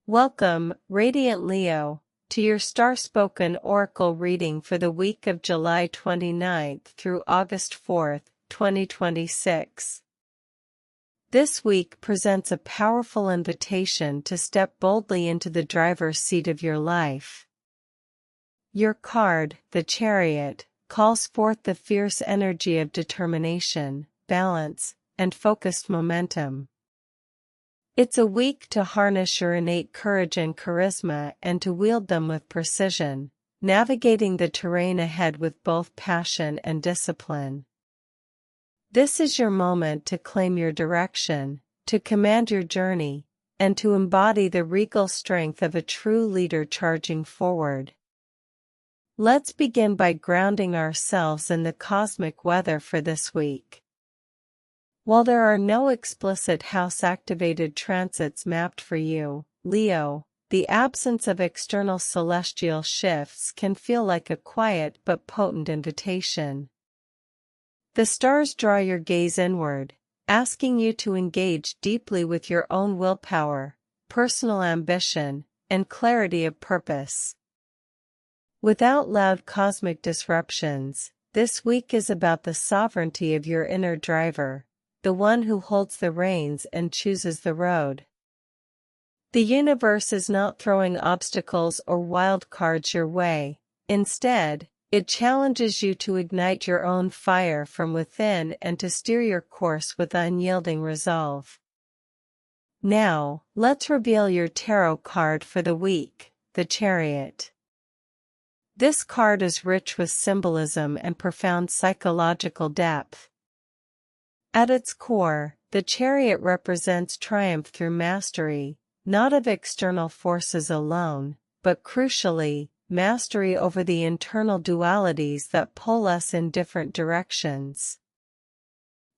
Welcome, Radiant Leo, to your Starspoken Oracle reading for the week of July 29th through August 4th, 2026. This week presents a powerful invitation to step boldly into the driver's seat of your life. Your card, the Chariot, calls forth the fierce energy of determination, balance, and focused momentum. It's a week to harness your innate courage and charisma and to wield them with precision, navigating the terrain ahead with both passion and discipline. This is your moment to claim your direction, to command your journey, and to embody the regal strength of a true leader charging forward. Let's begin by grounding ourselves in the cosmic weather for this week. While there are no explicit house-activated transits mapped for you, Leo, the absence of external celestial shifts can feel like a quiet but potent invitation. The stars draw your gaze inward, asking you to engage deeply with your own willpower, personal ambition, and clarity of purpose. Without loud cosmic disruptions, this week is about the sovereignty of your inner driver, the one who holds the reins and chooses the road. The universe is not throwing obstacles or wild cards your way. Instead, it challenges you to ignite your own fire from within and to steer your course with unyielding resolve. Now, let's reveal your tarot card for the week, the Chariot. This card is rich with symbolism and profound psychological depth. At its core, the Chariot represents triumph through mastery, not of external forces alone, but crucially, mastery over the internal dualities that pull us in different directions.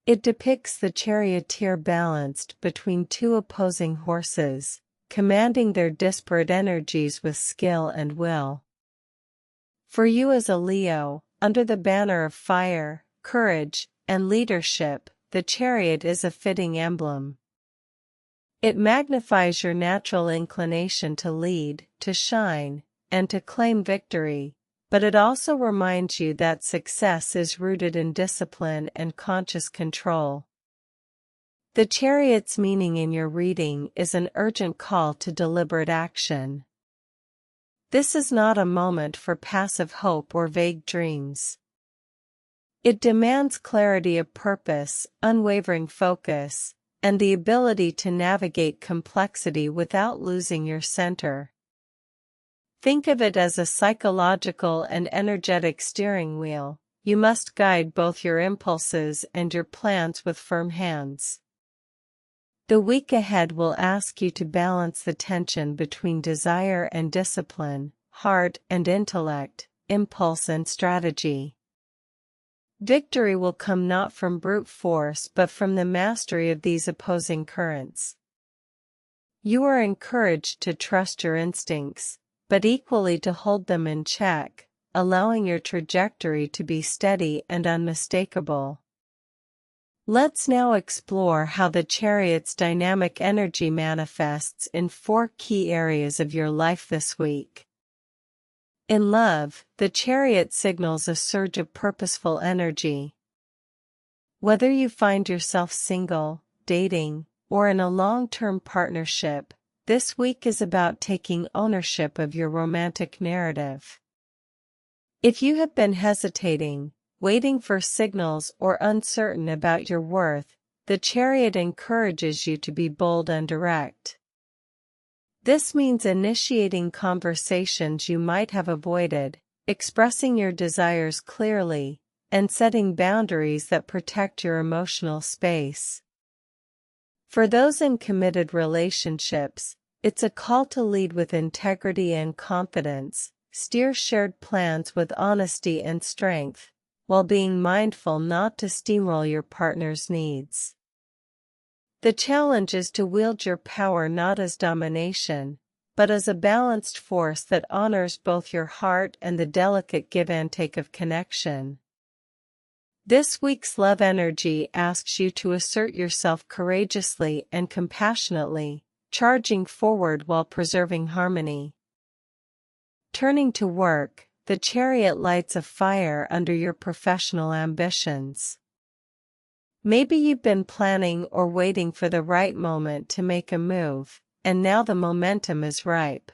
It depicts the charioteer balanced between two opposing horses, commanding their disparate energies with skill and will. For you as a Leo, under the banner of fire, courage, and leadership, the Chariot is a fitting emblem. It magnifies your natural inclination to lead, to shine, and to claim victory, but it also reminds you that success is rooted in discipline and conscious control. The Chariot's meaning in your reading is an urgent call to deliberate action. This is not a moment for passive hope or vague dreams. It demands clarity of purpose, unwavering focus, and the ability to navigate complexity without losing your center. Think of it as a psychological and energetic steering wheel. You must guide both your impulses and your plans with firm hands. The week ahead will ask you to balance the tension between desire and discipline, heart and intellect, impulse and strategy. Victory will come not from brute force but from the mastery of these opposing currents. You are encouraged to trust your instincts, but equally to hold them in check, allowing your trajectory to be steady and unmistakable. Let's now explore how the Chariot's dynamic energy manifests in 4 key areas of your life this week. In love, the Chariot signals a surge of purposeful energy. Whether you find yourself single, dating, or in a long-term partnership, this week is about taking ownership of your romantic narrative. If you have been hesitating, waiting for signals, or uncertain about your worth, the Chariot encourages you to be bold and direct. This means initiating conversations you might have avoided, expressing your desires clearly, and setting boundaries that protect your emotional space. For those in committed relationships, it's a call to lead with integrity and confidence, steer shared plans with honesty and strength, while being mindful not to steamroll your partner's needs. The challenge is to wield your power not as domination, but as a balanced force that honors both your heart and the delicate give and take of connection. This week's love energy asks you to assert yourself courageously and compassionately, charging forward while preserving harmony. Turning to work, the Chariot lights a fire under your professional ambitions. Maybe you've been planning or waiting for the right moment to make a move, and now the momentum is ripe.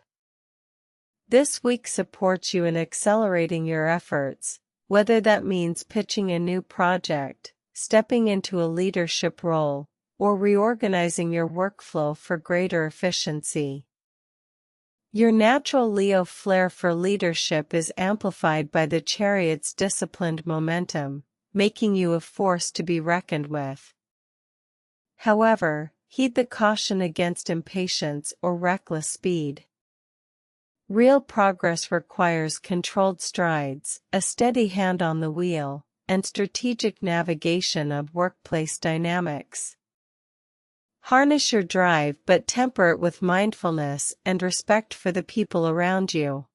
This week supports you in accelerating your efforts, whether that means pitching a new project, stepping into a leadership role, or reorganizing your workflow for greater efficiency. Your natural Leo flair for leadership is amplified by the Chariot's disciplined momentum, making you a force to be reckoned with. However, heed the caution against impatience or reckless speed. Real progress requires controlled strides, a steady hand on the wheel, and strategic navigation of workplace dynamics. Harness your drive but temper it with mindfulness and respect for the people around you.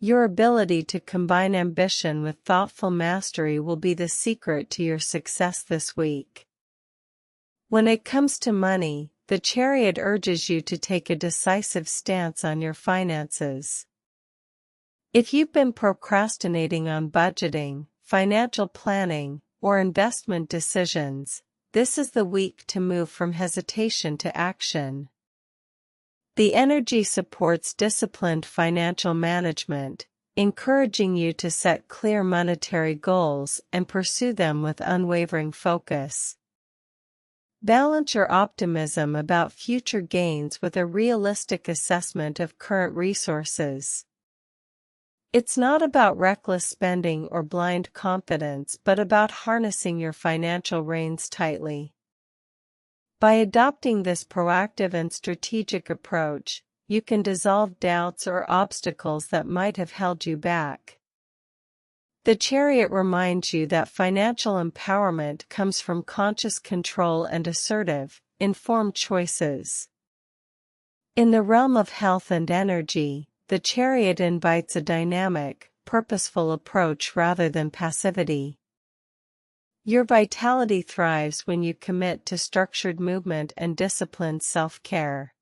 Your ability to combine ambition with thoughtful mastery will be the secret to your success this week. When it comes to money, the Chariot urges you to take a decisive stance on your finances. If you've been procrastinating on budgeting, financial planning, or investment decisions, this is the week to move from hesitation to action. The energy supports disciplined financial management, encouraging you to set clear monetary goals and pursue them with unwavering focus. Balance your optimism about future gains with a realistic assessment of current resources. It's not about reckless spending or blind confidence but about harnessing your financial reins tightly. By adopting this proactive and strategic approach, you can dissolve doubts or obstacles that might have held you back. The Chariot reminds you that financial empowerment comes from conscious control and assertive, informed choices. In the realm of health and energy, the Chariot invites a dynamic, purposeful approach rather than passivity. Your vitality thrives when you commit to structured movement and disciplined self-care.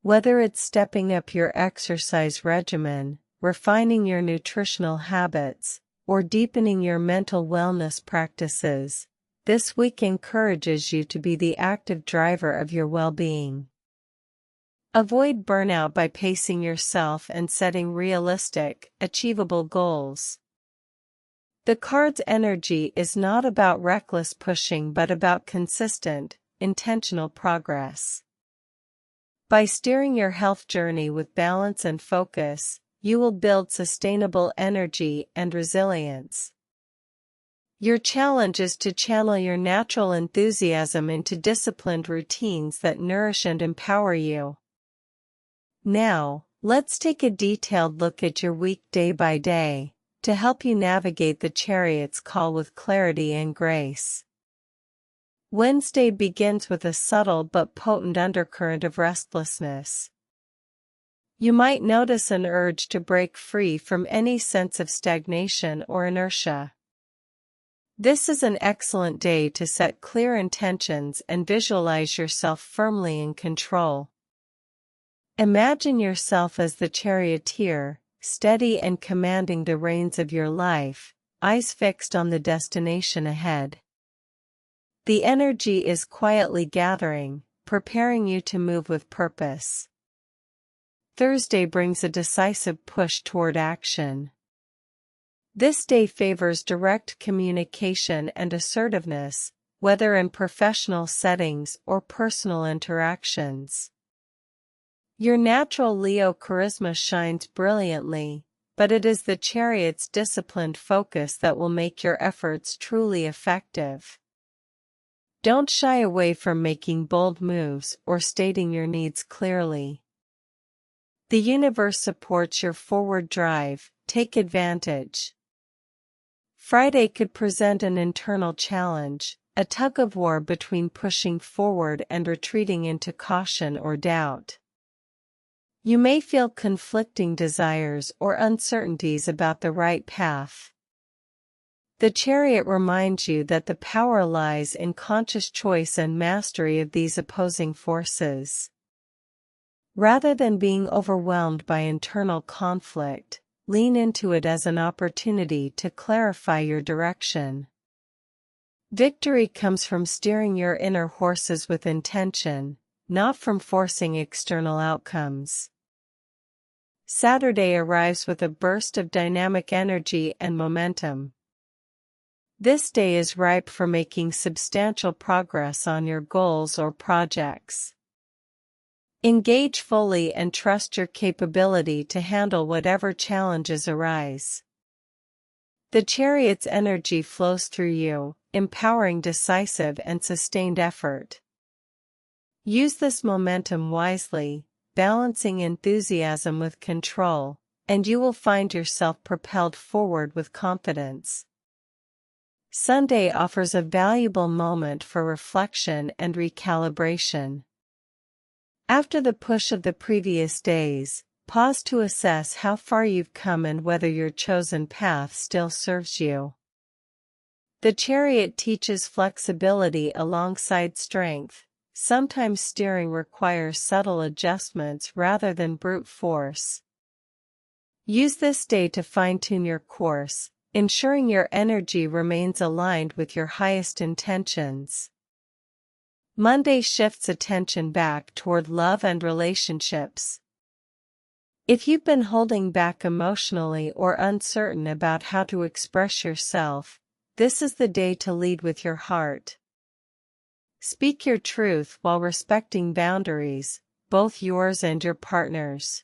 Whether it's stepping up your exercise regimen, refining your nutritional habits, or deepening your mental wellness practices, this week encourages you to be the active driver of your well-being. Avoid burnout by pacing yourself and setting realistic, achievable goals. The card's energy is not about reckless pushing but about consistent, intentional progress. By steering your health journey with balance and focus, you will build sustainable energy and resilience. Your challenge is to channel your natural enthusiasm into disciplined routines that nourish and empower you. Now, let's take a detailed look at your week day by day, to help you navigate the Chariot's call with clarity and grace. Wednesday begins with a subtle but potent undercurrent of restlessness. You might notice an urge to break free from any sense of stagnation or inertia. This is an excellent day to set clear intentions and visualize yourself firmly in control. Imagine yourself as the charioteer, steady and commanding the reins of your life, eyes fixed on the destination ahead. The energy is quietly gathering, preparing you to move with purpose. Thursday brings a decisive push toward action. This day favors direct communication and assertiveness, whether in professional settings or personal interactions. Your natural Leo charisma shines brilliantly, but it is the Chariot's disciplined focus that will make your efforts truly effective. Don't shy away from making bold moves or stating your needs clearly. The universe supports your forward drive, take advantage. Friday could present an internal challenge, a tug-of-war between pushing forward and retreating into caution or doubt. You may feel conflicting desires or uncertainties about the right path. The Chariot reminds you that the power lies in conscious choice and mastery of these opposing forces. Rather than being overwhelmed by internal conflict, lean into it as an opportunity to clarify your direction. Victory comes from steering your inner horses with intention, not from forcing external outcomes. Saturday arrives with a burst of dynamic energy and momentum. This day is ripe for making substantial progress on your goals or projects. Engage fully and trust your capability to handle whatever challenges arise. The Chariot's energy flows through you, empowering decisive and sustained effort. Use this momentum wisely, balancing enthusiasm with control, and you will find yourself propelled forward with confidence. Sunday offers a valuable moment for reflection and recalibration. After the push of the previous days, pause to assess how far you've come and whether your chosen path still serves you. The Chariot teaches flexibility alongside strength. Sometimes steering requires subtle adjustments rather than brute force. Use this day to fine-tune your course, ensuring your energy remains aligned with your highest intentions. Monday shifts attention back toward love and relationships. If you've been holding back emotionally or uncertain about how to express yourself, this is the day to lead with your heart. Speak your truth while respecting boundaries, both yours and your partner's.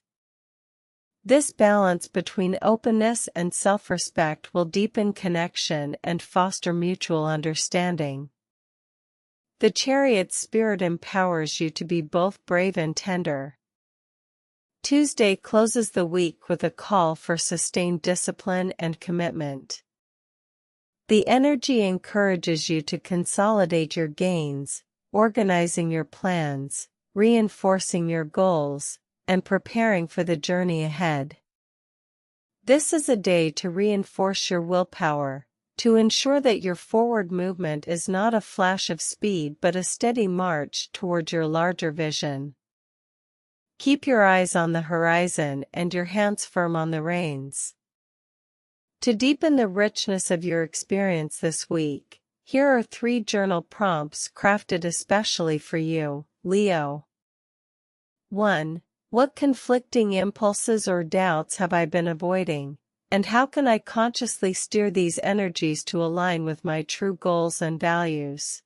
This balance between openness and self-respect will deepen connection and foster mutual understanding. The Chariot's spirit empowers you to be both brave and tender. Tuesday closes the week with a call for sustained discipline and commitment. The energy encourages you to consolidate your gains, organizing your plans, reinforcing your goals, and preparing for the journey ahead. This is a day to reinforce your willpower, to ensure that your forward movement is not a flash of speed but a steady march toward your larger vision. Keep your eyes on the horizon and your hands firm on the reins. To deepen the richness of your experience this week, here are 3 journal prompts crafted especially for you, Leo. 1. What conflicting impulses or doubts have I been avoiding, and how can I consciously steer these energies to align with my true goals and values?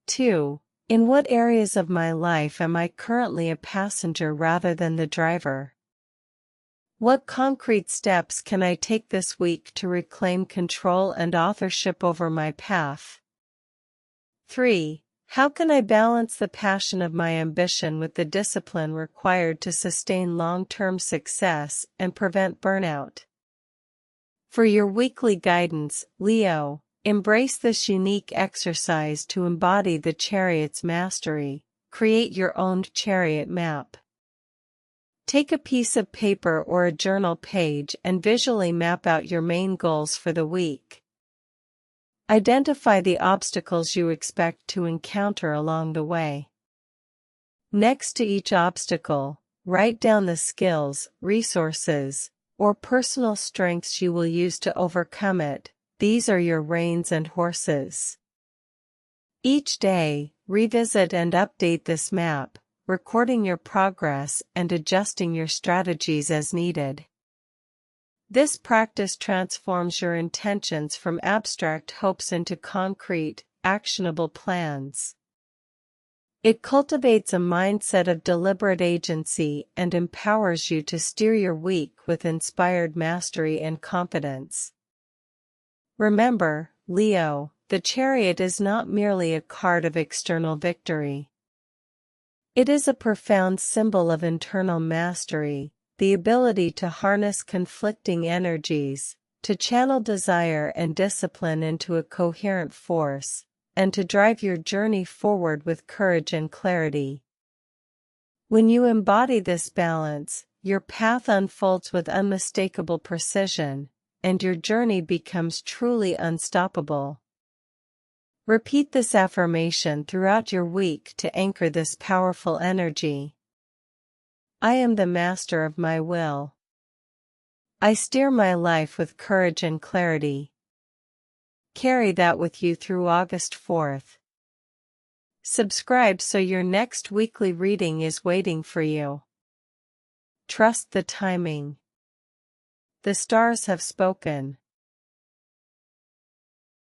2. In what areas of my life am I currently a passenger rather than the driver? What concrete steps can I take this week to reclaim control and authorship over my path? 3. How can I balance the passion of my ambition with the discipline required to sustain long-term success and prevent burnout? For your weekly guidance, Leo, embrace this unique exercise to embody the Chariot's mastery. Create your own Chariot map. Take a piece of paper or a journal page and visually map out your main goals for the week. Identify the obstacles you expect to encounter along the way. Next to each obstacle, write down the skills, resources, or personal strengths you will use to overcome it. These are your reins and horses. Each day, revisit and update this map, recording your progress and adjusting your strategies as needed. This practice transforms your intentions from abstract hopes into concrete, actionable plans. It cultivates a mindset of deliberate agency and empowers you to steer your week with inspired mastery and confidence. Remember, Leo, the Chariot is not merely a card of external victory. It is a profound symbol of internal mastery, the ability to harness conflicting energies, to channel desire and discipline into a coherent force, and to drive your journey forward with courage and clarity. When you embody this balance, your path unfolds with unmistakable precision, and your journey becomes truly unstoppable. Repeat this affirmation throughout your week to anchor this powerful energy. I am the master of my will. I steer my life with courage and clarity. Carry that with you through August 4th. Subscribe so your next weekly reading is waiting for you. Trust the timing. The stars have spoken.